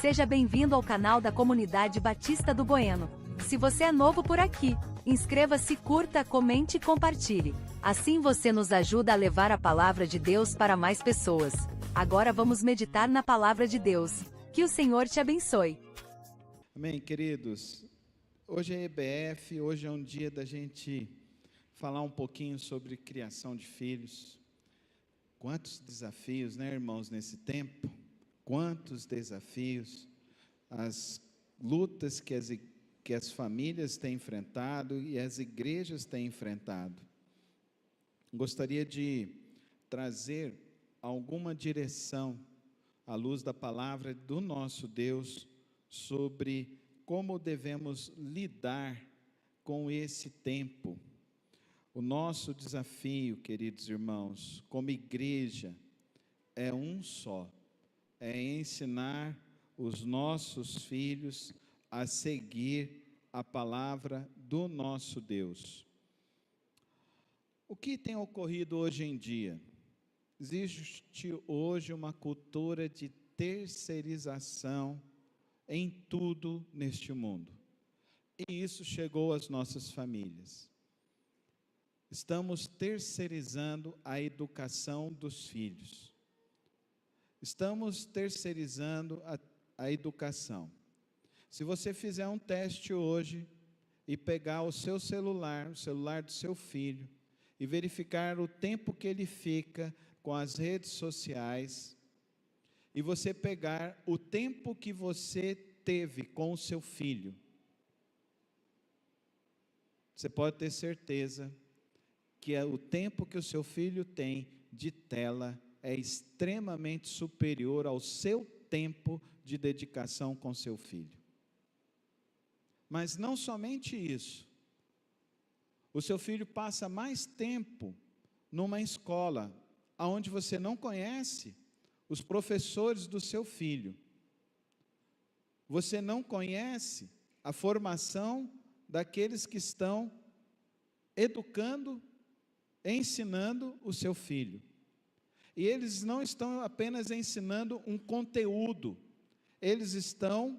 Seja bem-vindo ao canal da Comunidade Batista do Bueno. Se você é novo por aqui, inscreva-se, curta, comente e compartilhe. Assim você nos ajuda a levar a palavra de Deus para mais pessoas. Agora vamos meditar na palavra de Deus. Que o Senhor te abençoe. Amém, queridos. Hoje é EBF, hoje é um dia da gente falar um pouquinho sobre criação de filhos. Quantos desafios, né, irmãos, nesse tempo? Quantos desafios, as lutas que as famílias têm enfrentado e as igrejas têm enfrentado. Gostaria de trazer alguma direção à luz da palavra do nosso Deus sobre como devemos lidar com esse tempo. O nosso desafio, queridos irmãos, como igreja, é um só. É ensinar os nossos filhos a seguir a palavra do nosso Deus. O que tem ocorrido hoje em dia? Existe hoje uma cultura de terceirização em tudo neste mundo. E isso chegou às nossas famílias. Estamos terceirizando a educação dos filhos. Estamos terceirizando a educação. Se você fizer um teste hoje e pegar o seu celular, o celular do seu filho, e verificar o tempo que ele fica com as redes sociais, e você pegar o tempo que você teve com o seu filho, você pode ter certeza que o tempo que o seu filho tem de tela é extremamente superior ao seu tempo de dedicação com seu filho. Mas não somente isso, o seu filho passa mais tempo numa escola onde você não conhece os professores do seu filho, você não conhece a formação daqueles que estão educando, ensinando o seu filho. E eles não estão apenas ensinando um conteúdo, eles estão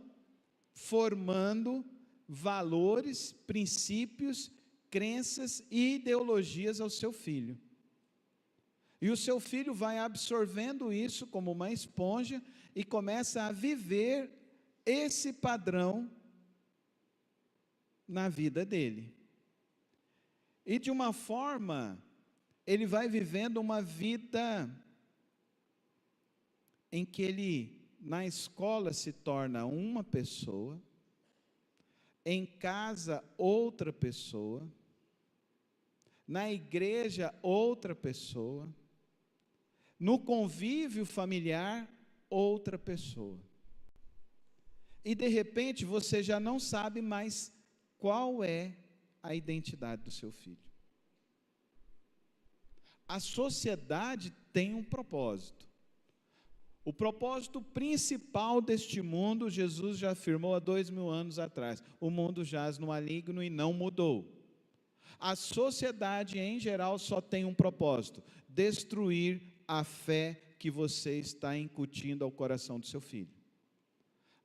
formando valores, princípios, crenças e ideologias ao seu filho. E o seu filho vai absorvendo isso como uma esponja e começa a viver esse padrão na vida dele. E de uma forma, ele vai vivendo uma vida em que ele, na escola, se torna uma pessoa, em casa, outra pessoa, na igreja, outra pessoa, no convívio familiar, outra pessoa. E de repente, você já não sabe mais qual é a identidade do seu filho. A sociedade tem um propósito. O propósito principal deste mundo, Jesus já afirmou há 2000 anos atrás: o mundo jaz no maligno e não mudou. A sociedade em geral só tem um propósito: destruir a fé que você está incutindo ao coração do seu filho.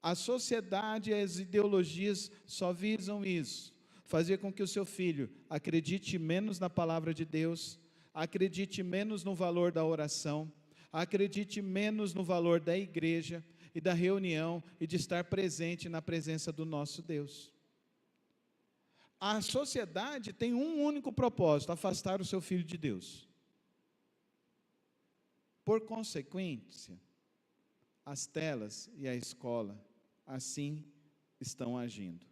A sociedade e as ideologias só visam isso: fazer com que o seu filho acredite menos na palavra de Deus, acredite menos no valor da oração, acredite menos no valor da igreja e da reunião e de estar presente na presença do nosso Deus. A sociedade tem um único propósito: afastar o seu filho de Deus. Por consequência, as telas e a escola assim estão agindo.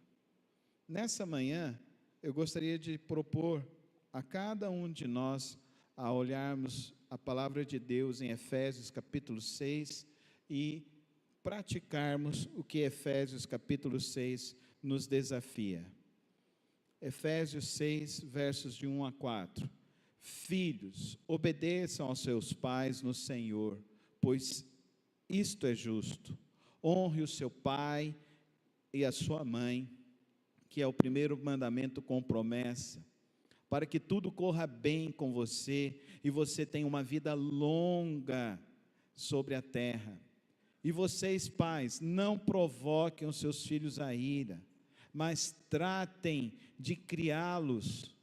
Nessa manhã, eu gostaria de propor a cada um de nós a olharmos a palavra de Deus em Efésios capítulo 6 e praticarmos o que Efésios capítulo 6 nos desafia. Efésios 6, versos de 1 a 4. Filhos, obedeçam aos seus pais no Senhor, pois isto é justo. Honre o seu pai e a sua mãe, que é o primeiro mandamento com promessa, para que tudo corra bem com você e você tenha uma vida longa sobre a terra. E vocês, pais, não provoquem os seus filhos à ira, mas tratem de criá-los,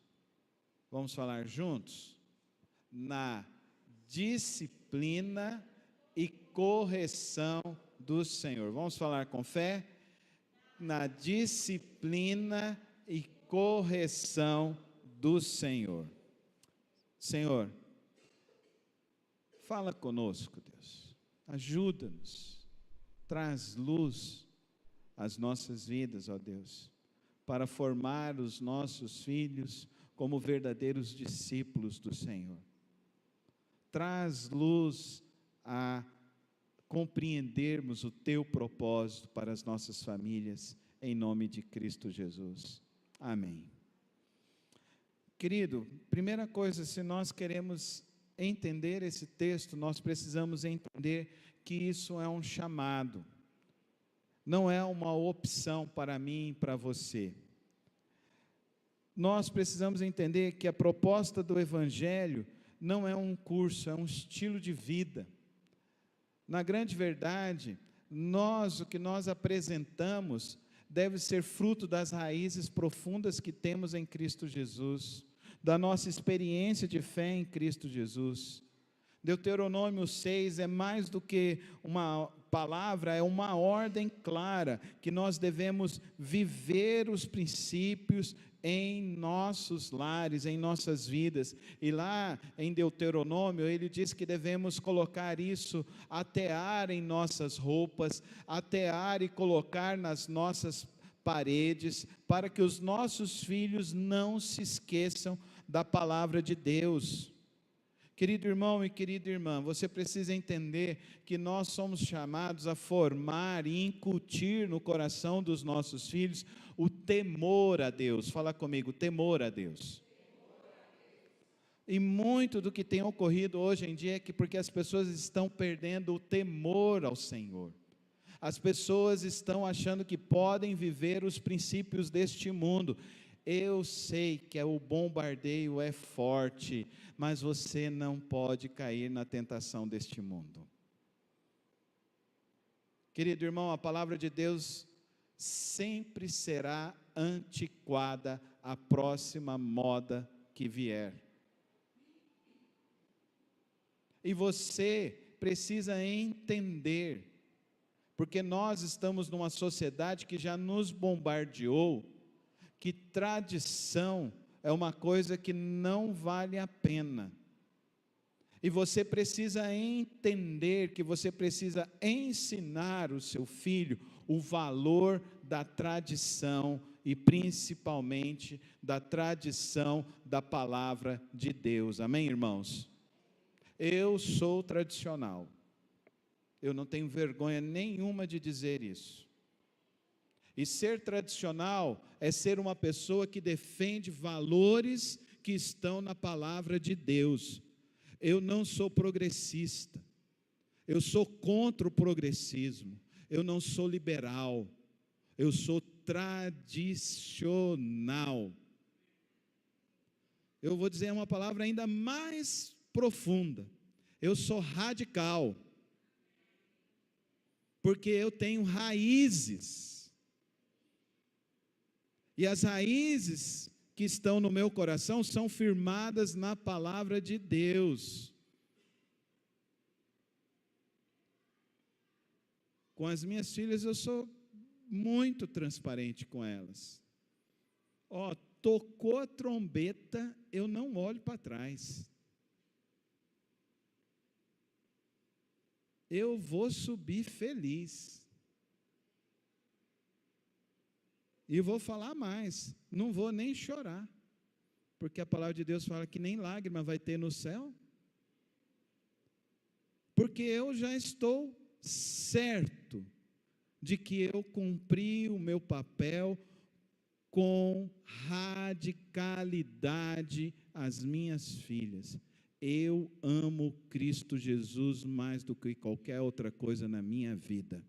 vamos falar juntos? Na disciplina e correção do Senhor. Vamos falar com fé? Na disciplina e correção do Senhor. Senhor, fala conosco, Deus. Ajuda-nos. Traz luz às nossas vidas, ó Deus, para formar os nossos filhos como verdadeiros discípulos do Senhor. Traz luz a compreendermos o teu propósito para as nossas famílias, em nome de Cristo Jesus. Amém. Querido, primeira coisa, se nós queremos entender esse texto, nós precisamos entender que isso é um chamado, não é uma opção para mim e para você. Nós precisamos entender que a proposta do Evangelho não é um curso, é um estilo de vida. Na grande verdade, o que nós apresentamos deve ser fruto das raízes profundas que temos em Cristo Jesus, da nossa experiência de fé em Cristo Jesus. Deuteronômio 6 é mais do que uma palavra, é uma ordem clara, que nós devemos viver os princípios em nossos lares, em nossas vidas. E lá em Deuteronômio, ele diz que devemos colocar isso, atear em nossas roupas, atear e colocar nas nossas paredes, para que os nossos filhos não se esqueçam da palavra de Deus. Querido irmão e querida irmã, você precisa entender que nós somos chamados a formar e incutir no coração dos nossos filhos o temor a Deus. Fala comigo, temor a Deus. E muito do que tem ocorrido hoje em dia é que porque as pessoas estão perdendo o temor ao Senhor. As pessoas estão achando que podem viver os princípios deste mundo. Eu sei que o bombardeio é forte, mas você não pode cair na tentação deste mundo. Querido irmão, a palavra de Deus sempre será antiquada à próxima moda que vier. E você precisa entender, porque nós estamos numa sociedade que já nos bombardeou, que tradição é uma coisa que não vale a pena. E você precisa entender que você precisa ensinar o seu filho o valor da tradição e principalmente da tradição da palavra de Deus. Amém, irmãos? Eu sou tradicional. Eu não tenho vergonha nenhuma de dizer isso. E ser tradicional é ser uma pessoa que defende valores que estão na palavra de Deus. Eu não sou progressista, eu sou contra o progressismo, eu não sou liberal, eu sou tradicional. Eu vou dizer uma palavra ainda mais profunda, eu sou radical, porque eu tenho raízes, e as raízes que estão no meu coração são firmadas na palavra de Deus. Com as minhas filhas eu sou muito transparente com elas. Tocou a trombeta, eu não olho para trás. Eu vou subir feliz. E vou falar mais, não vou nem chorar, porque a palavra de Deus fala que nem lágrima vai ter no céu, porque eu já estou certo de que eu cumpri o meu papel com radicalidade às minhas filhas. Eu amo Cristo Jesus mais do que qualquer outra coisa na minha vida.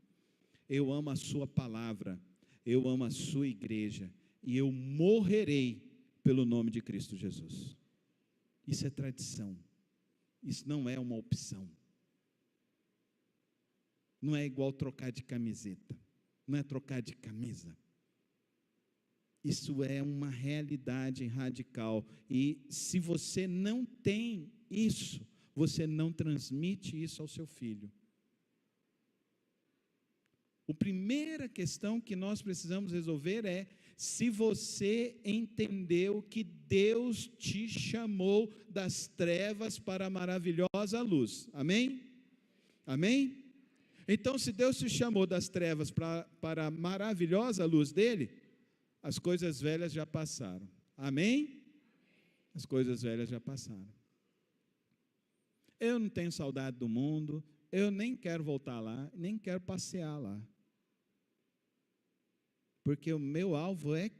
Eu amo a sua palavra. Eu amo a sua igreja, e eu morrerei pelo nome de Cristo Jesus. Isso é tradição, isso não é uma opção. não é igual trocar de camiseta, não é trocar de camisa. Isso é uma realidade radical, e se você não tem isso, você não transmite isso ao seu filho. A primeira questão que nós precisamos resolver é se você entendeu que Deus te chamou das trevas para a maravilhosa luz. Amém? Amém? Então, se Deus te chamou das trevas para a maravilhosa luz dele, as coisas velhas já passaram. Amém? As coisas velhas já passaram. Eu não tenho saudade do mundo, eu nem quero voltar lá, nem quero passear lá. Porque o meu alvo é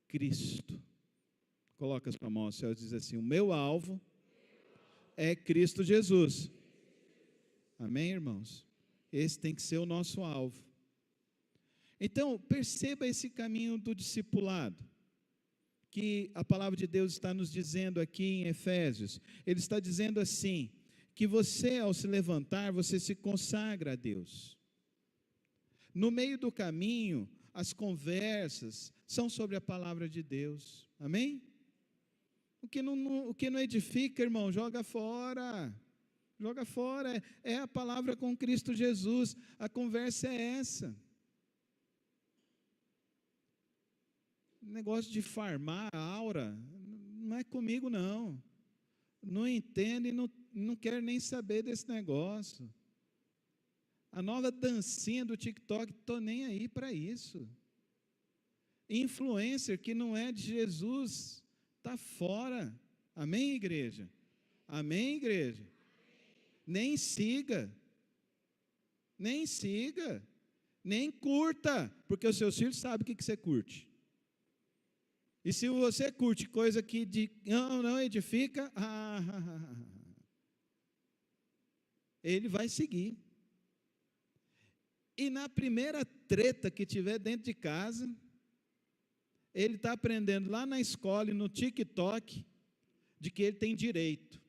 Cristo. Coloca a sua mão ao céu e diz assim: o meu alvo é Cristo Jesus. Amém, irmãos? Esse tem que ser o nosso alvo. Então, perceba esse caminho do discipulado, que a palavra de Deus está nos dizendo aqui em Efésios. Ele está dizendo assim, que você, ao se levantar, você se consagra a Deus. No meio do caminho, as conversas são sobre a palavra de Deus. Amém? O que não edifica, irmão, joga fora. Joga fora. É a palavra com Cristo Jesus. A conversa é essa. Negócio de farmar a aura, não é comigo não. Não entendo e não quero nem saber desse negócio. A nova dancinha do TikTok, estou nem aí para isso. Influencer que não é de Jesus, está fora. Amém, igreja? Amém, igreja? Nem siga. Nem siga. Nem curta, porque os seus filhos sabem o que você curte. E se você curte coisa que não edifica, ele vai seguir. E na primeira treta que tiver dentro de casa, ele está aprendendo lá na escola e no TikTok, de que ele tem direito.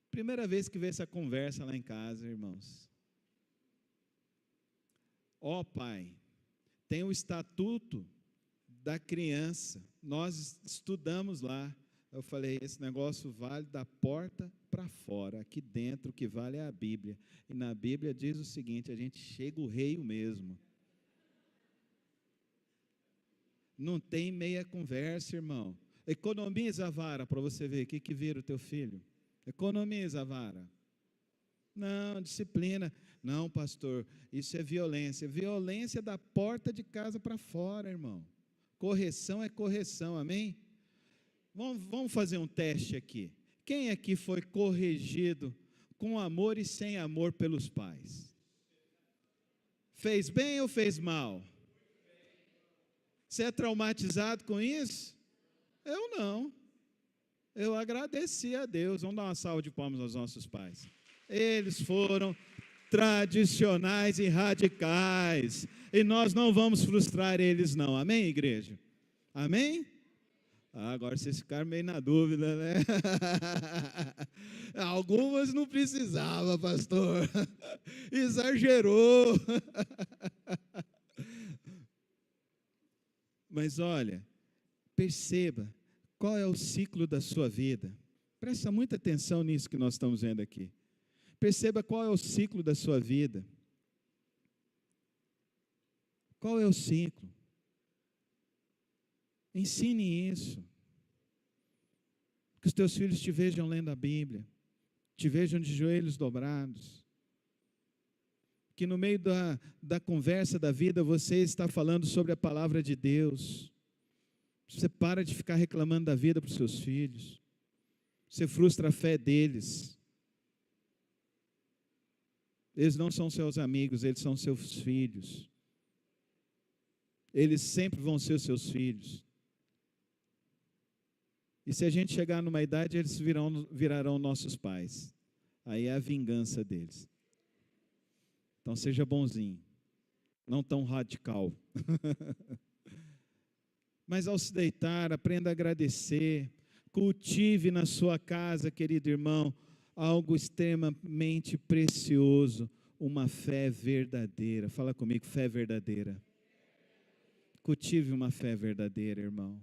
Primeira vez que vê essa conversa lá em casa, irmãos. Ó pai, tem o estatuto da criança, nós estudamos lá. Eu falei, esse negócio vale da porta para fora, aqui dentro o que vale é a Bíblia. E na Bíblia diz o seguinte, a gente chega o rei mesmo. Não tem meia conversa, irmão. Economiza a vara para você ver o que vira o teu filho. Economiza a vara. Não, disciplina. Não, pastor, isso é violência. Violência da porta de casa para fora, irmão. Correção é correção, amém? Vamos fazer um teste aqui. Quem aqui foi corrigido com amor e sem amor pelos pais? Fez bem ou fez mal? Você é traumatizado com isso? Eu não. Eu agradeci a Deus. Vamos dar uma salva de palmas aos nossos pais. Eles foram tradicionais e radicais. E nós não vamos frustrar eles não. Amém, igreja? Amém? Agora vocês ficaram meio na dúvida, né? Algumas não precisava, pastor. Exagerou. Mas olha, perceba qual é o ciclo da sua vida. Presta muita atenção nisso que nós estamos vendo aqui. Perceba qual é o ciclo da sua vida. Qual é o ciclo? Ensine isso. Que os teus filhos te vejam lendo a Bíblia, te vejam de joelhos dobrados. Que no meio da conversa da vida você está falando sobre a palavra de Deus. Você para de ficar reclamando da vida para os seus filhos. Você frustra a fé deles. Eles não são seus amigos, eles são seus filhos. Eles sempre vão ser seus filhos. E se a gente chegar numa idade, eles virarão nossos pais. Aí é a vingança deles. Então seja bonzinho, não tão radical. Mas ao se deitar, aprenda a agradecer. Cultive na sua casa, querido irmão, algo extremamente precioso, uma fé verdadeira. Fala comigo, fé verdadeira. Cultive uma fé verdadeira, irmão.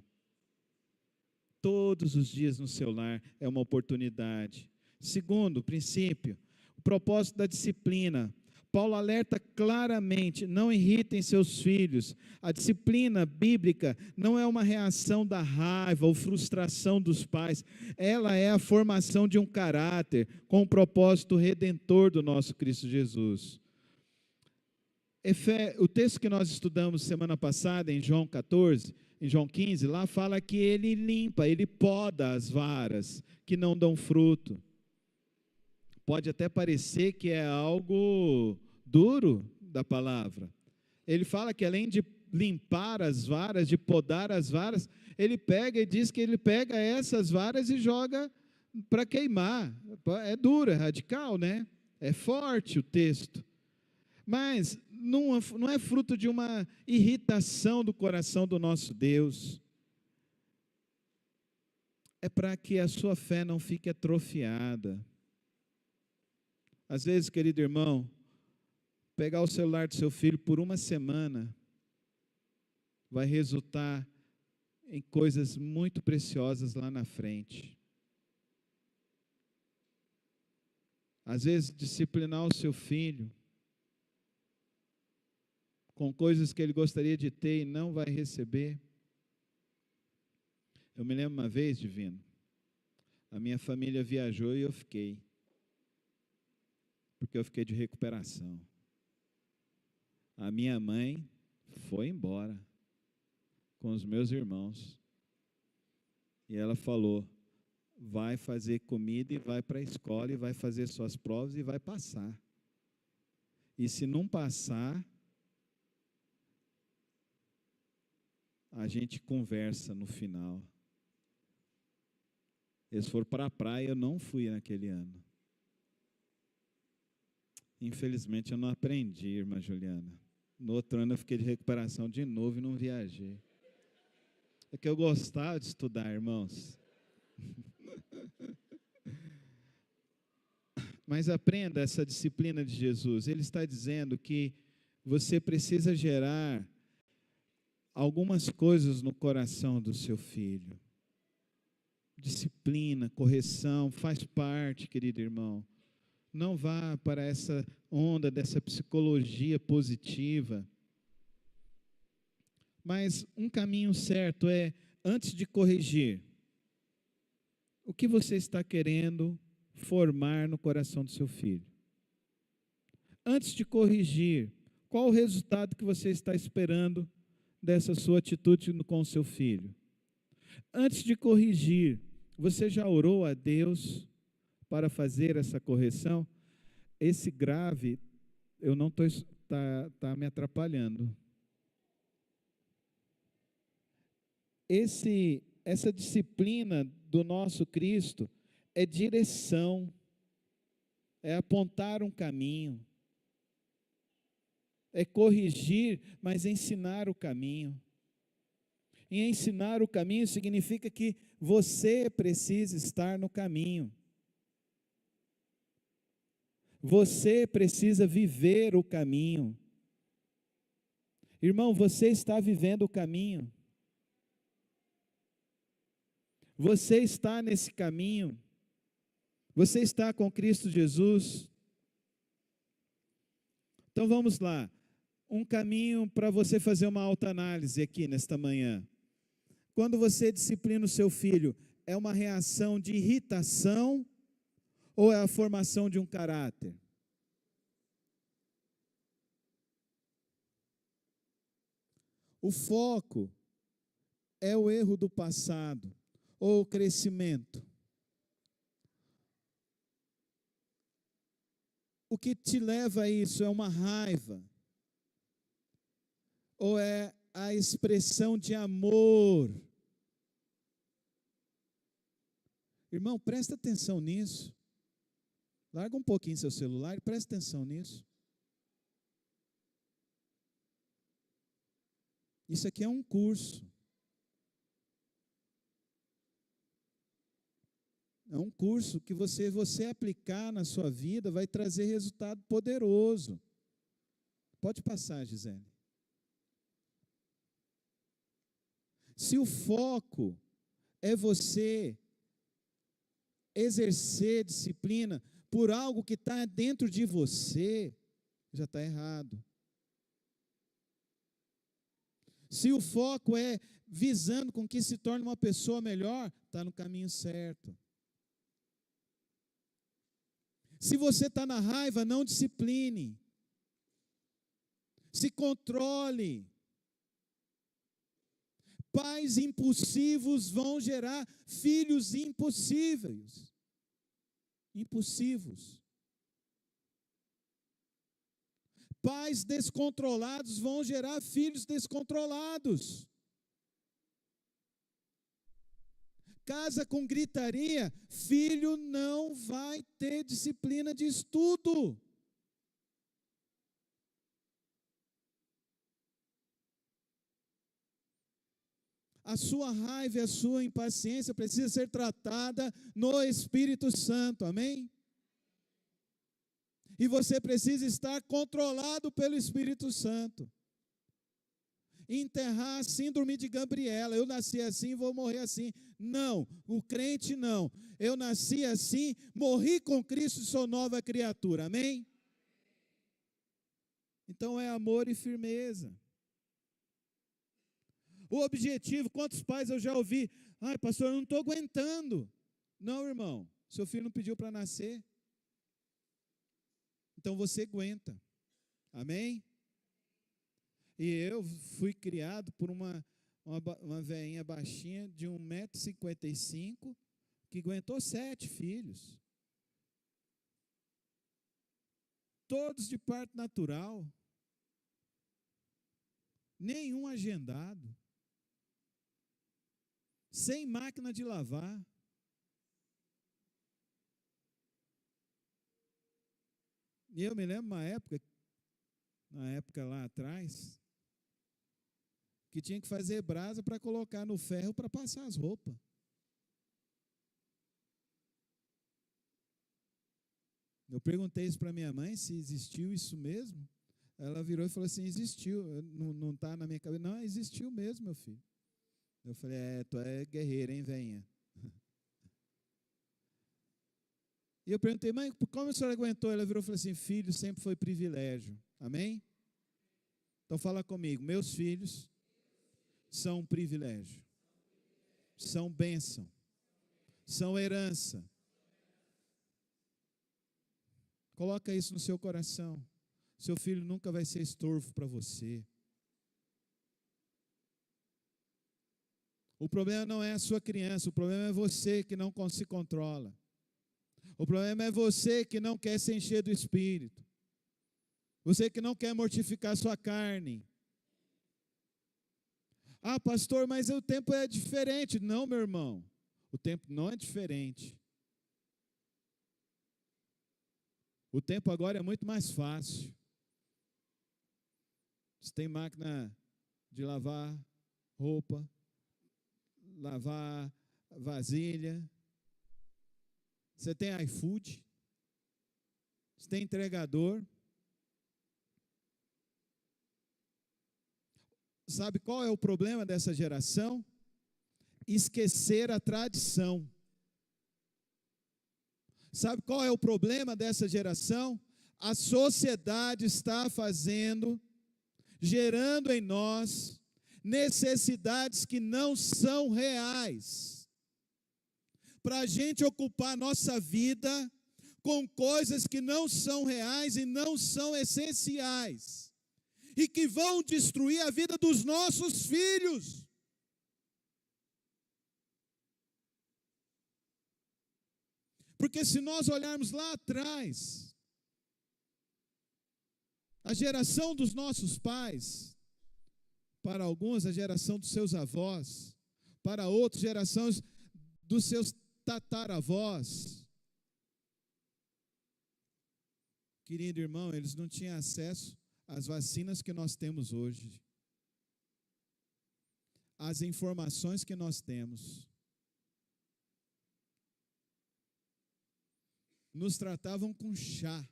Todos os dias no seu lar é uma oportunidade. Segundo princípio, o propósito da disciplina. Paulo alerta claramente, não irritem seus filhos. A disciplina bíblica não é uma reação da raiva ou frustração dos pais. Ela é a formação de um caráter com o propósito redentor do nosso Cristo Jesus. O texto que nós estudamos semana passada, em João 14, em João 15, lá fala que ele limpa, ele poda as varas que não dão fruto. Pode até parecer que é algo duro da palavra. Ele fala que além de limpar as varas, de podar as varas, ele pega e diz que ele pega essas varas e joga para queimar. É duro, é radical, né? É forte o texto. Mas não é fruto de uma irritação do coração do nosso Deus. É para que a sua fé não fique atrofiada. Às vezes, querido irmão, pegar o celular do seu filho por uma semana vai resultar em coisas muito preciosas lá na frente. Às vezes, disciplinar o seu filho com coisas que ele gostaria de ter e não vai receber. Eu me lembro uma vez, Divino, a minha família viajou e eu fiquei. Porque eu fiquei de recuperação. A minha mãe foi embora com os meus irmãos. E ela falou, vai fazer comida e vai para a escola e vai fazer suas provas e vai passar. E se não passar, a gente conversa no final. Eles foram para a praia, eu não fui naquele ano. Infelizmente eu não aprendi, irmã Juliana. No outro ano eu fiquei de recuperação de novo e não viajei. É que eu gostava de estudar, irmãos. Mas aprenda essa disciplina de Jesus. Ele está dizendo que você precisa gerar algumas coisas no coração do seu filho. Disciplina, correção, faz parte, querido irmão. Não vá para essa onda dessa psicologia positiva. Mas um caminho certo é, antes de corrigir, o que você está querendo formar no coração do seu filho? Antes de corrigir, qual o resultado que você está esperando dessa sua atitude com o seu filho? Antes de corrigir, você já orou a Deus para fazer essa correção? Esse grave, eu não estou, tá me atrapalhando. Essa disciplina do nosso Cristo é direção, é apontar um caminho, é corrigir, mas ensinar o caminho. E ensinar o caminho significa que você precisa estar no caminho. Você precisa viver o caminho. Irmão, você está vivendo o caminho. Você está nesse caminho. Você está com Cristo Jesus. Então vamos lá. Um caminho para você fazer uma autoanálise aqui nesta manhã. Quando você disciplina o seu filho, é uma reação de irritação ou é a formação de um caráter? O foco é o erro do passado ou o crescimento. O que te leva a isso é uma raiva ou é a expressão de amor? Irmão, presta atenção nisso. Larga um pouquinho seu celular e presta atenção nisso. Isso aqui é um curso. É um curso que você aplicar na sua vida vai trazer resultado poderoso. Pode passar, Gisele. Se o foco é você exercer disciplina por algo que está dentro de você, já está errado. Se o foco é visando com que se torne uma pessoa melhor, está no caminho certo. Se você está na raiva, não discipline. Se controle. Pais impulsivos vão gerar filhos impossíveis. Impulsivos. Pais descontrolados vão gerar filhos descontrolados. Casa com gritaria, filho não vai ter disciplina de estudo. A sua raiva e a sua impaciência precisa ser tratada no Espírito Santo, amém? E você precisa estar controlado pelo Espírito Santo. Enterrar a síndrome de Gabriela, eu nasci assim, vou morrer assim. Não, o crente não. Eu nasci assim, morri com Cristo e sou nova criatura, amém? Então é amor e firmeza. O objetivo, quantos pais eu já ouvi? Ai, pastor, eu não estou aguentando. Não, irmão, seu filho não pediu para nascer. Então você aguenta. Amém? E eu fui criado por uma velhinha baixinha de 1,55 m, que aguentou 7 filhos. Todos de parto natural. Nenhum agendado. Sem máquina de lavar. E eu me lembro na época lá atrás, que tinha que fazer brasa para colocar no ferro para passar as roupas. Eu perguntei isso para minha mãe, se existiu isso mesmo. Ela virou e falou assim, existiu, não está na minha cabeça. Não, existiu mesmo, meu filho. Eu falei, tu é guerreiro, hein, venha. E eu perguntei, mãe, como a senhora aguentou? Ela virou e falou assim, filho sempre foi privilégio. Amém? Então fala comigo, meus filhos são um privilégio. São bênção. São herança. Coloca isso no seu coração. Seu filho nunca vai ser estorvo para você. O problema não é a sua criança, o problema é você que não se controla. O problema é você que não quer se encher do Espírito. Você que não quer mortificar sua carne. Ah, pastor, mas o tempo é diferente. Não, meu irmão, o tempo não é diferente. O tempo agora é muito mais fácil. Você tem máquina de lavar roupa, lavar vasilha. Você tem iFood. Você tem entregador. Sabe qual é o problema dessa geração? Esquecer a tradição. Sabe qual é o problema dessa geração? A sociedade está gerando em nós necessidades que não são reais. Para a gente ocupar nossa vida com coisas que não são reais e não são essenciais. E que vão destruir a vida dos nossos filhos. Porque se nós olharmos lá atrás, a geração dos nossos pais, para alguns a geração dos seus avós, para outros gerações dos seus tataravós. Querido irmão, eles não tinham acesso às vacinas que nós temos hoje, às informações que nós temos. nos tratavam com chá,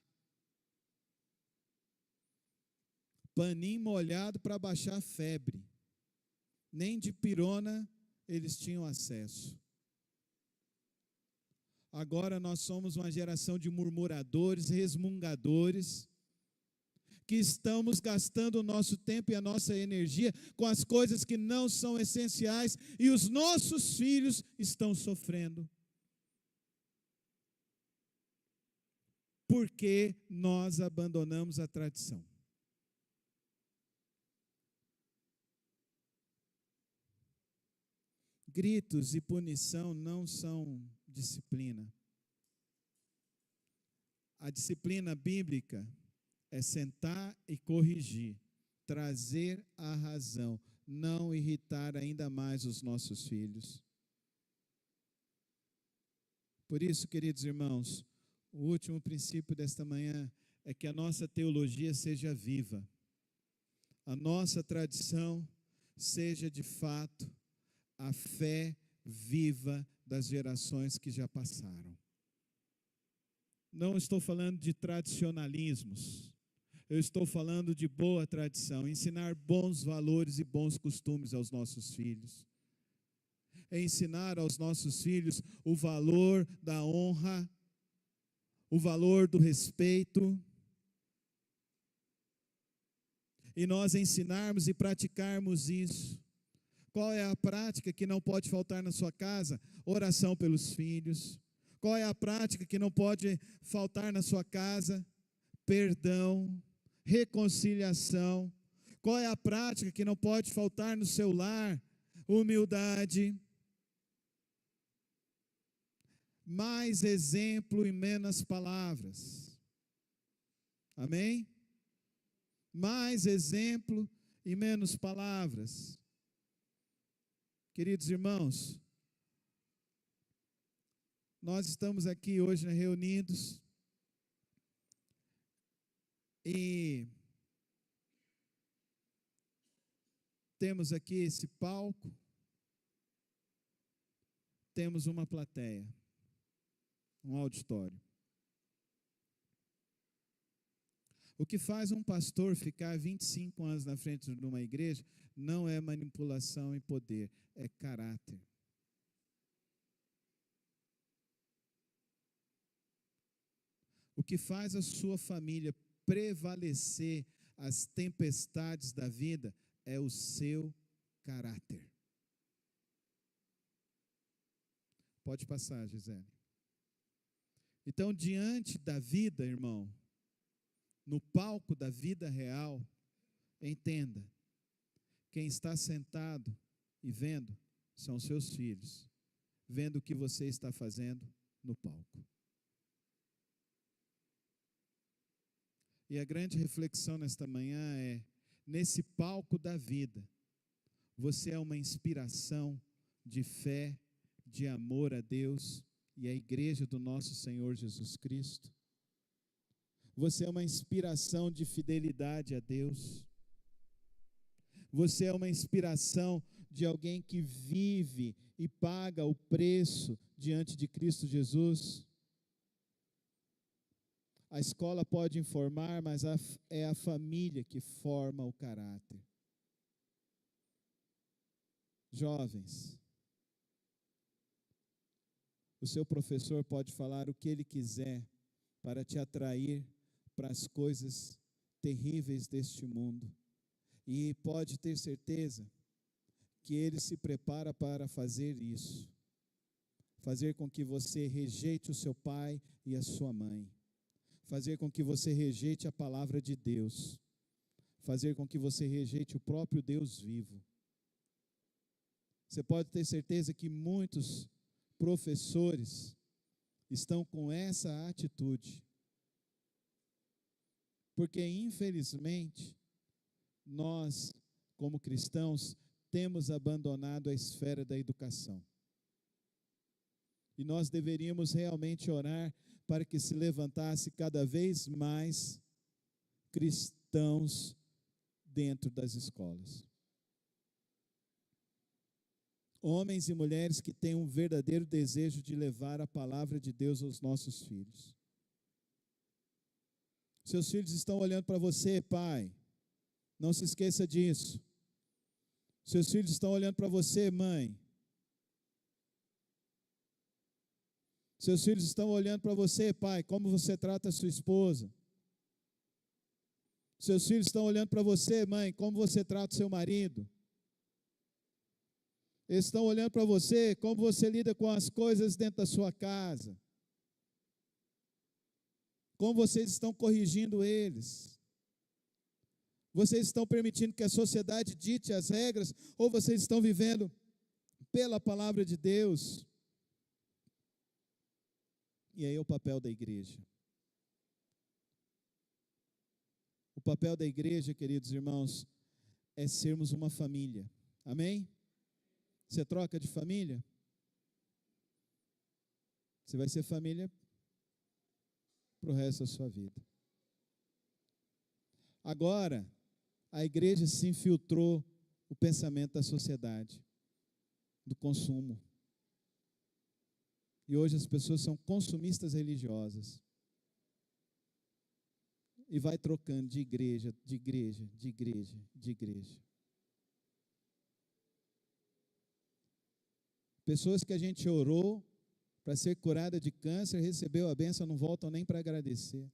paninho molhado para baixar a febre. Nem de pirona eles tinham acesso. Agora nós somos uma geração de murmuradores, resmungadores, que estamos gastando o nosso tempo e a nossa energia com as coisas que não são essenciais, e os nossos filhos estão sofrendo. Porque nós abandonamos a tradição. Gritos e punição não são disciplina. A disciplina bíblica é sentar e corrigir, trazer a razão, não irritar ainda mais os nossos filhos. Por isso, queridos irmãos, o último princípio desta manhã é que a nossa teologia seja viva, a nossa tradição seja de fato a fé viva das gerações que já passaram. Não estou falando de tradicionalismos, eu estou falando de boa tradição, ensinar bons valores e bons costumes aos nossos filhos. É ensinar aos nossos filhos o valor da honra, o valor do respeito, e nós ensinarmos e praticarmos isso. Qual é a prática que não pode faltar na sua casa? Oração pelos filhos. Qual é a prática que não pode faltar na sua casa? Perdão, reconciliação. Qual é a prática que não pode faltar no seu lar? Humildade. Mais exemplo e menos palavras. Amém? Mais exemplo e menos palavras. Queridos irmãos, nós estamos aqui hoje reunidos e temos aqui esse palco, temos uma plateia, um auditório. O que faz um pastor ficar 25 anos na frente de uma igreja não é manipulação e poder, é caráter. O que faz a sua família prevalecer as tempestades da vida é o seu caráter. Pode passar, Gisele. Então, diante da vida, irmão, no palco da vida real, entenda, quem está sentado e vendo são seus filhos, vendo o que você está fazendo no palco. E a grande reflexão nesta manhã é, nesse palco da vida, você é uma inspiração de fé, de amor a Deus e à igreja do nosso Senhor Jesus Cristo. Você é uma inspiração de fidelidade a Deus. Você é uma inspiração de alguém que vive e paga o preço diante de Cristo Jesus. A escola pode informar, mas é a família que forma o caráter. Jovens, o seu professor pode falar o que ele quiser para te atrair para as coisas terríveis deste mundo. E pode ter certeza que ele se prepara para fazer isso. Fazer com que você rejeite o seu pai e a sua mãe. Fazer com que você rejeite a palavra de Deus. Fazer com que você rejeite o próprio Deus vivo. Você pode ter certeza que muitos professores estão com essa atitude. Porque, infelizmente, nós, como cristãos, temos abandonado a esfera da educação. E nós deveríamos realmente orar para que se levantasse cada vez mais cristãos dentro das escolas. Homens e mulheres que têm um verdadeiro desejo de levar a palavra de Deus aos nossos filhos. Seus filhos estão olhando para você, pai. Não se esqueça disso. Seus filhos estão olhando para você, mãe. Seus filhos estão olhando para você, pai, como você trata a sua esposa. Seus filhos estão olhando para você, mãe, como você trata o seu marido. Eles estão olhando para você, como você lida com as coisas dentro da sua casa. Como vocês estão corrigindo eles. Vocês estão permitindo que a sociedade dite as regras, ou vocês estão vivendo pela palavra de Deus? E aí é o papel da igreja. O papel da igreja, queridos irmãos, é sermos uma família. Amém? Você troca de família? Você vai ser família para o resto da sua vida. Agora, a igreja se infiltrou o pensamento da sociedade, do consumo. E hoje as pessoas são consumistas religiosas. E vai trocando de igreja, de igreja, de igreja, de igreja. Pessoas que a gente orou para ser curada de câncer, recebeu a bênção, não voltam nem para agradecer.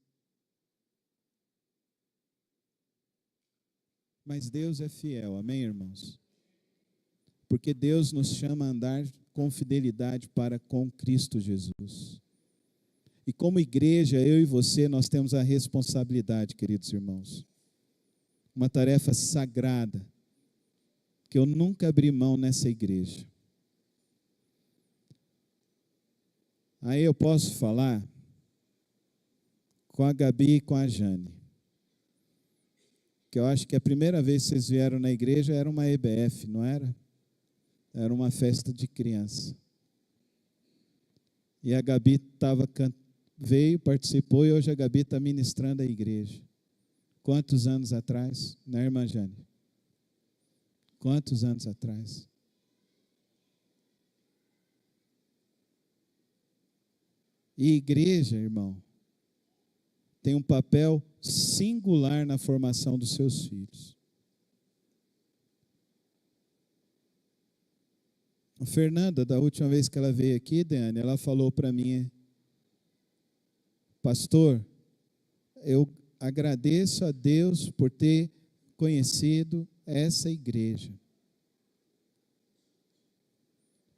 Mas Deus é fiel, amém, irmãos? Porque Deus nos chama a andar com fidelidade para com Cristo Jesus. E como igreja, eu e você, nós temos a responsabilidade, queridos irmãos, uma tarefa sagrada, que eu nunca abri mão nessa igreja. Aí eu posso falar com a Gabi e com a Jane, que eu acho que a primeira vez que vocês vieram na igreja era uma EBF, não era? Era uma festa de criança. E a Gabi veio, participou, e hoje a Gabi está ministrando a igreja. Quantos anos atrás, né, irmã Jane? Quantos anos atrás? E igreja, irmão, tem um papel singular na formação dos seus filhos. A Fernanda, da última vez que ela veio aqui, Dani, ela falou para mim: pastor, eu agradeço a Deus por ter conhecido essa igreja.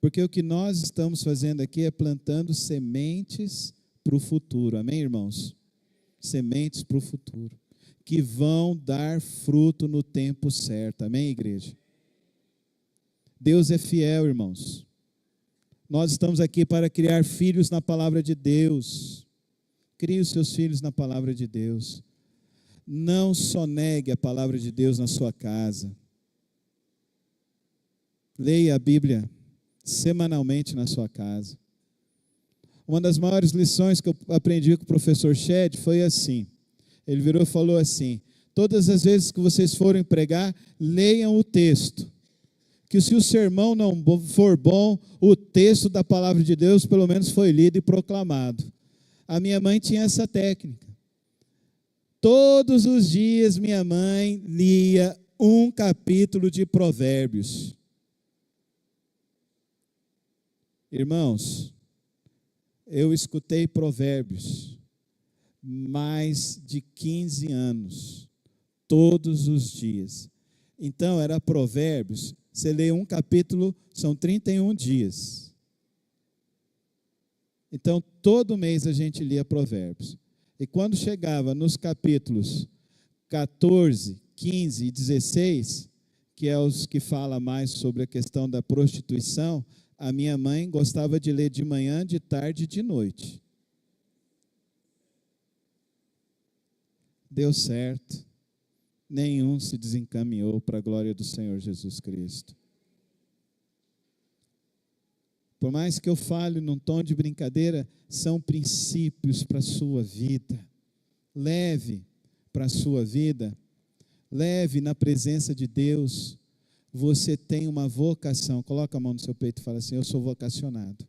Porque o que nós estamos fazendo aqui é plantando sementes para o futuro, amém, irmãos? Sementes para o futuro, que vão dar fruto no tempo certo, amém, igreja? Deus é fiel, irmãos. Nós estamos aqui para criar filhos na palavra de Deus. Crie os seus filhos na palavra de Deus. Não só negue a palavra de Deus na sua casa. Leia a Bíblia semanalmente na sua casa. Uma das maiores lições que eu aprendi com o professor Shed foi assim. Ele virou e falou assim: todas as vezes que vocês forem pregar, leiam o texto. Que se o sermão não for bom, o texto da palavra de Deus pelo menos foi lido e proclamado. A minha mãe tinha essa técnica. Todos os dias minha mãe lia um capítulo de Provérbios. Irmãos, eu escutei Provérbios mais de 15 anos, todos os dias. Então, era Provérbios, você lê um capítulo, são 31 dias. Então, todo mês a gente lia Provérbios. E quando chegava nos capítulos 14, 15 e 16, que é os que falam mais sobre a questão da prostituição, a minha mãe gostava de ler de manhã, de tarde e de noite. Deu certo. Nenhum se desencaminhou para a glória do Senhor Jesus Cristo. Por mais que eu fale num tom de brincadeira, são princípios para a sua vida. Leve para a sua vida. Leve na presença de Deus. Você tem uma vocação. Coloca a mão no seu peito e fala assim: eu sou vocacionado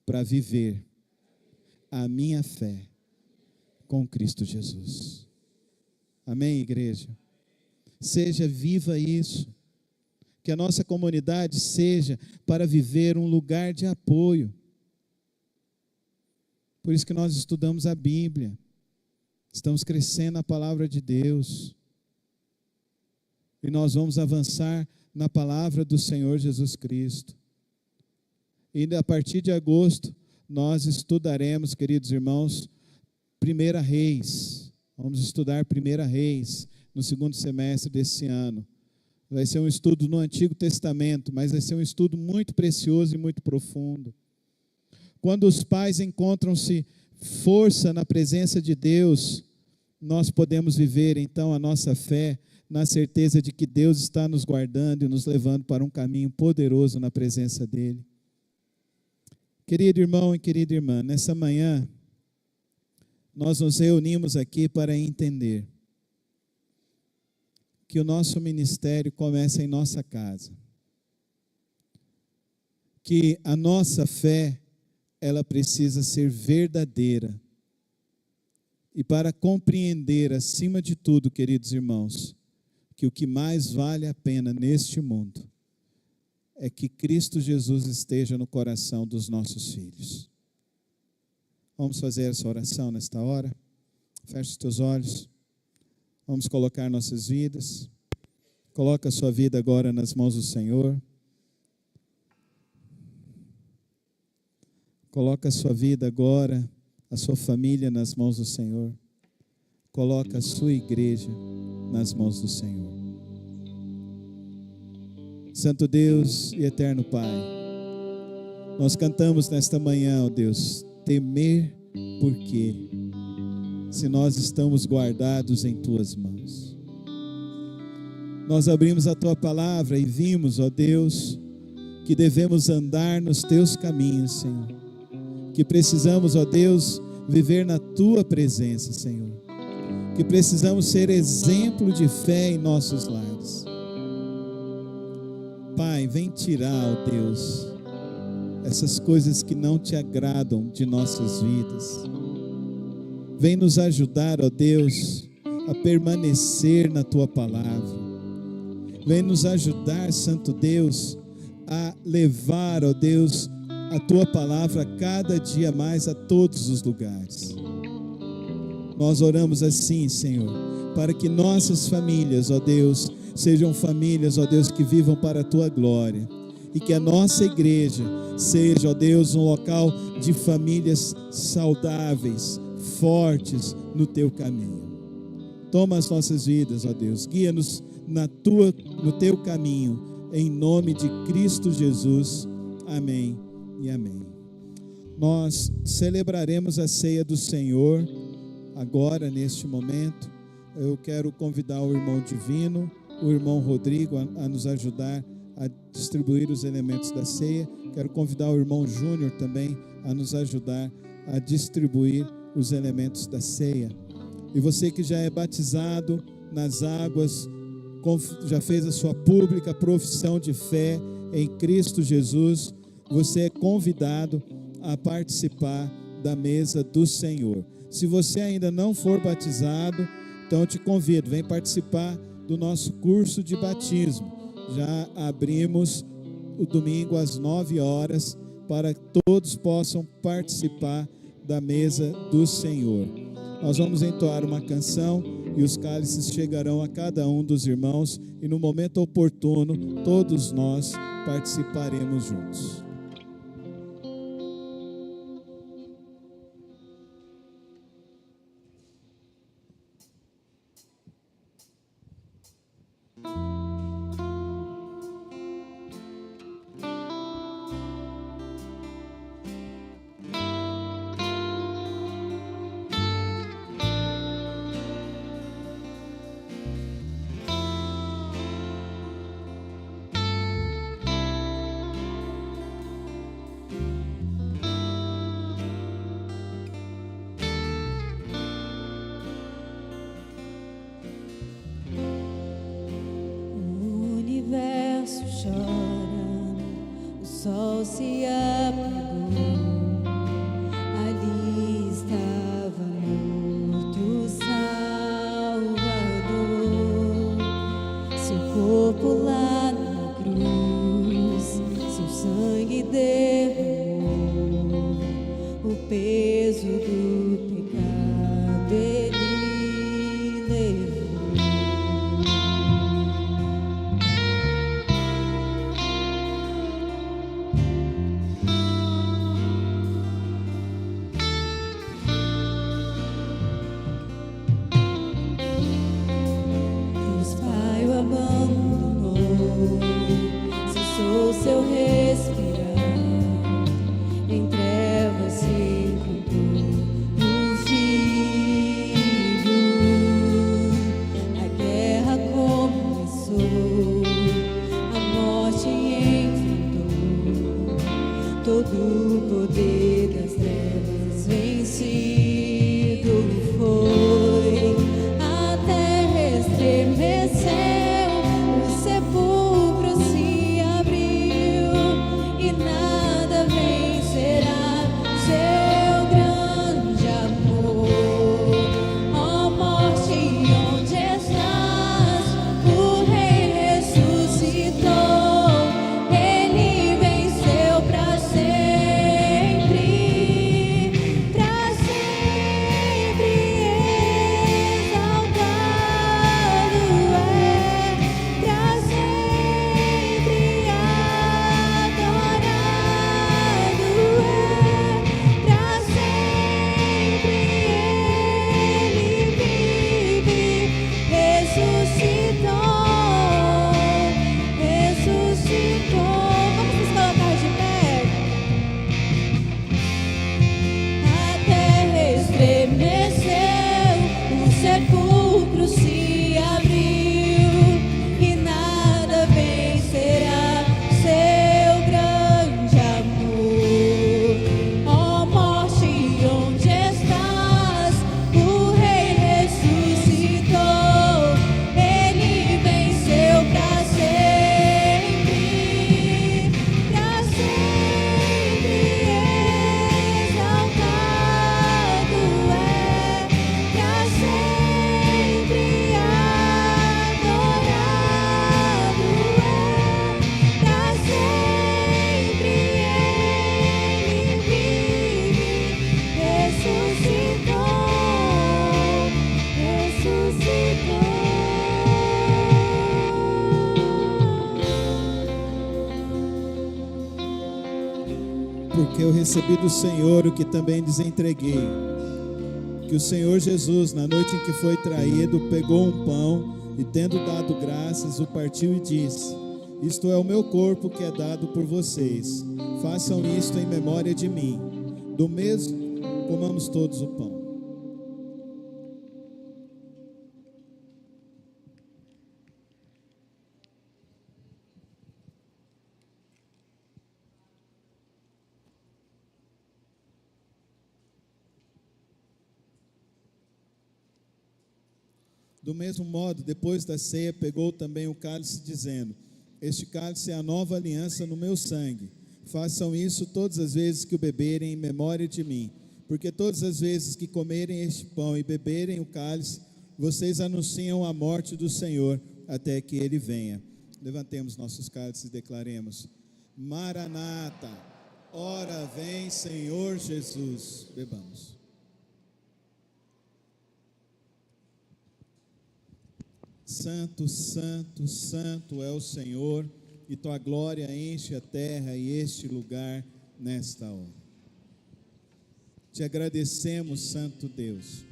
para viver a minha fé com Cristo Jesus. Amém, igreja? Seja viva isso. Que a nossa comunidade seja para viver um lugar de apoio. Por isso que nós estudamos a Bíblia. Estamos crescendo na palavra de Deus. E nós vamos avançar na palavra do Senhor Jesus Cristo. E a partir de agosto, nós estudaremos, queridos irmãos, 1 Reis. Vamos estudar 1 Reis no segundo semestre desse ano. Vai ser um estudo no Antigo Testamento, mas vai ser um estudo muito precioso e muito profundo. Quando os pais encontram-se força na presença de Deus, nós podemos viver então a nossa fé na certeza de que Deus está nos guardando e nos levando para um caminho poderoso na presença dEle. Querido irmão e querida irmã, nessa manhã, nós nos reunimos aqui para entender que o nosso ministério começa em nossa casa. Que a nossa fé, ela precisa ser verdadeira. E para compreender, acima de tudo, queridos irmãos, que o que mais vale a pena neste mundo é que Cristo Jesus esteja no coração dos nossos filhos. Vamos fazer essa oração nesta hora? Feche os teus olhos. Vamos colocar nossas vidas. Coloca a sua vida agora nas mãos do Senhor. Coloca a sua vida agora, a sua família nas mãos do Senhor. Coloca a sua igreja nas mãos do Senhor. Santo Deus e eterno Pai, nós cantamos nesta manhã, ó Deus, temer por quê? Se nós estamos guardados em Tuas mãos. Nós abrimos a Tua palavra e vimos, ó Deus, que devemos andar nos Teus caminhos, Senhor. Que precisamos, ó Deus, viver na Tua presença, Senhor. Que precisamos ser exemplo de fé em nossos lares. Pai, vem tirar, ó Deus, essas coisas que não Te agradam de nossas vidas. Vem nos ajudar, ó Deus, a permanecer na Tua palavra. Vem nos ajudar, Santo Deus, a levar, ó Deus, a Tua palavra cada dia mais a todos os lugares. Nós oramos assim, Senhor, para que nossas famílias, ó Deus, sejam famílias, ó Deus, que vivam para a Tua glória. E que a nossa igreja seja, ó Deus, um local de famílias saudáveis, fortes no Teu caminho. Toma as nossas vidas, ó Deus, guia-nos no Teu caminho, em nome de Cristo Jesus. Amém e amém. Nós celebraremos a ceia do Senhor agora, neste momento. Eu quero convidar o irmão Divino, o irmão Rodrigo a nos ajudar a distribuir os elementos da ceia. Quero convidar o irmão Júnior também a nos ajudar a distribuir os elementos da ceia. E você que já é batizado nas águas, já fez a sua pública profissão de fé em Cristo Jesus, você é convidado a participar da mesa do Senhor. Se você ainda não for batizado, então eu te convido, vem participar do nosso curso de batismo. Já abrimos o domingo às 9 horas para que todos possam participar da mesa do Senhor. Nós vamos entoar uma canção e os cálices chegarão a cada um dos irmãos e no momento oportuno todos nós participaremos juntos. O sol se apagou, ali estava morto peso do pecado Ele levou. Deus Pai o abandonou, cessou seu respirar, em trevas se encontrou no Filho. A guerra começou, a morte enfrentou, todo o poder das trevas vencido foi. A terra estremeceu, o sepulcro se abriu, e nada vencerá seu grande amor. Ó morte, onde estás? O Rei ressuscitou, Ele venceu para sempre, para sempre exaltado é, para sempre adorado é, para sempre Ele vive, ressuscitou, ressuscitou. Vamos nos colocar de pé. A terra estremeceu, o sepulcro se abriu, e nada vencerá seu grande amor. Ó morte, onde estás? O Rei ressuscitou, Ele venceu para sempre, para sempre exaltado é, para sempre adorado é, para sempre Ele vive, ressuscitou, Porque eu recebi do Senhor o que também lhes entreguei, que o Senhor Jesus, na noite em que foi traído, pegou um pão e, tendo dado graças, o partiu e disse: isto é o meu corpo que é dado por vocês. Façam isto em memória de mim. Do mesmo, comamos todos o pão. Do mesmo modo, depois da ceia, pegou também o cálice, dizendo: este cálice é a nova aliança no meu sangue. Façam isso todas as vezes que o beberem em memória de mim. Porque todas as vezes que comerem este pão e beberem o cálice, vocês anunciam a morte do Senhor até que Ele venha. Levantemos nossos cálices e declaremos: Maranata, ora vem Senhor Jesus. Bebamos. Santo, santo, santo é o Senhor, e tua glória enche a terra e este lugar nesta hora. Te agradecemos, Santo Deus,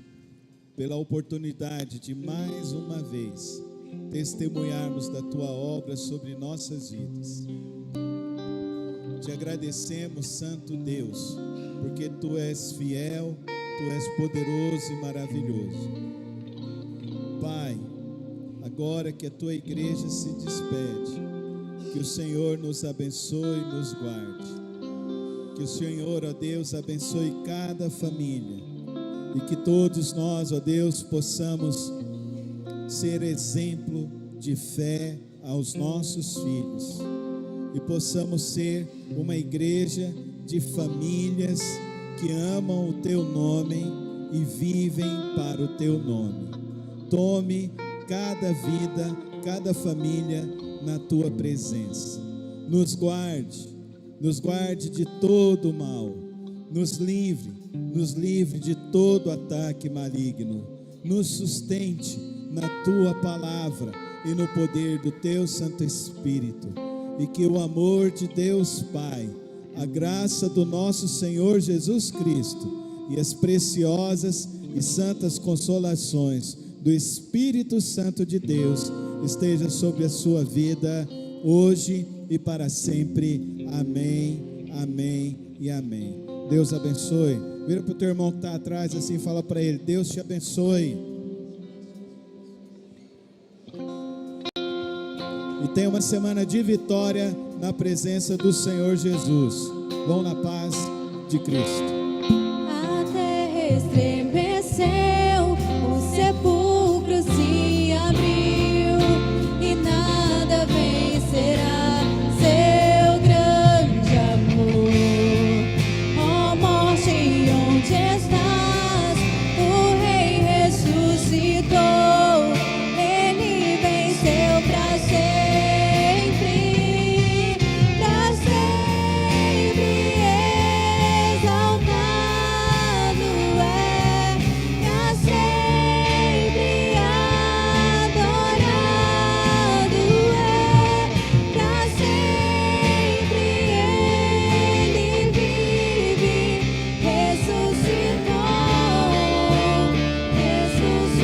pela oportunidade de mais uma vez testemunharmos da tua obra sobre nossas vidas. Te agradecemos, Santo Deus, porque tu és fiel, tu és poderoso e maravilhoso. Pai, agora que a tua igreja se despede, que o Senhor nos abençoe e nos guarde. Que o Senhor, ó Deus, abençoe cada família. E que todos nós, ó Deus, possamos ser exemplo de fé aos nossos filhos. E possamos ser uma igreja de famílias que amam o teu nome e vivem para o teu nome. Tome cada vida, cada família na tua presença. Nos guarde de todo o mal, nos livre nos livre de todo ataque maligno, nos sustente na tua palavra e no poder do teu Santo Espírito, e que o amor de Deus Pai, a graça do nosso Senhor Jesus Cristo e as preciosas e santas consolações do Espírito Santo de Deus esteja sobre a sua vida hoje e para sempre. Amém, amém e amém. Deus abençoe. Vira para o teu irmão que está atrás assim, fala para ele: Deus te abençoe. E tenha uma semana de vitória na presença do Senhor Jesus. Vão na paz de Cristo. A terra estremeceu, o sepulcro se abriu, e nada vencerá seu grande amor. Ó morte, onde estás? O Rei ressuscitou, ele venceu para sempre, exaltado é, para sempre adorado é, para sempre ele vive, ressuscitou, ressuscitou.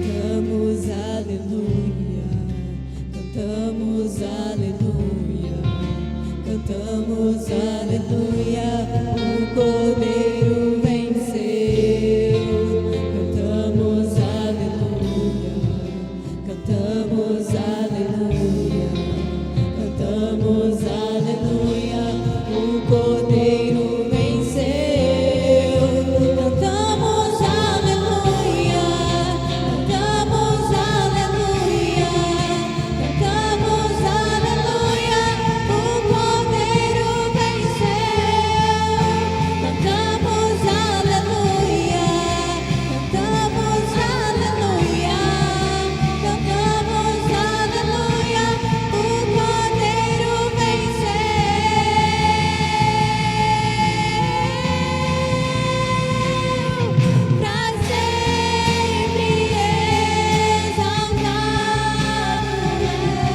Cantamos aleluia, cantamos aleluia, cantamos aleluia, o Cordeiro venceu. Cantamos aleluia, cantamos aleluia, cantamos aleluia, o Cordeiro venceu. Cantamos aleluia, cantamos aleluia, cantamos aleluia, o Cordeiro venceu. Cantamos aleluia, cantamos aleluia, cantamos aleluia, o Cordeiro venceu. Para sempre exaltado é,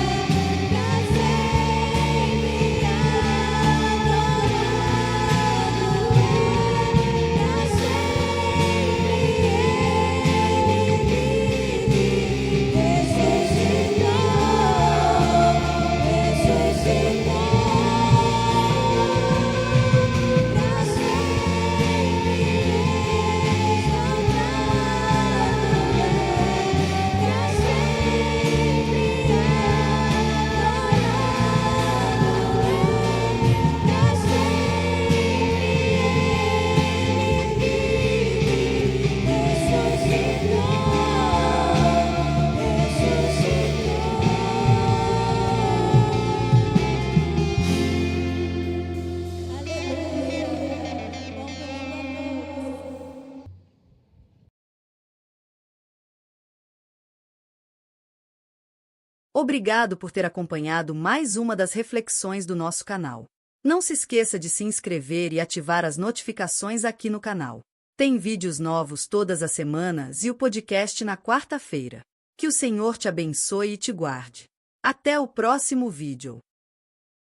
para sempre adorado é, para sempre ele vive, ressuscitou, ressuscitou. Para sempre exaltado é, para sempre Obrigado por ter acompanhado mais uma das reflexões do nosso canal. Não se esqueça de se inscrever e ativar as notificações aqui no canal. Tem vídeos novos todas as semanas e o podcast na quarta-feira. Que o Senhor te abençoe e te guarde. Até o próximo vídeo.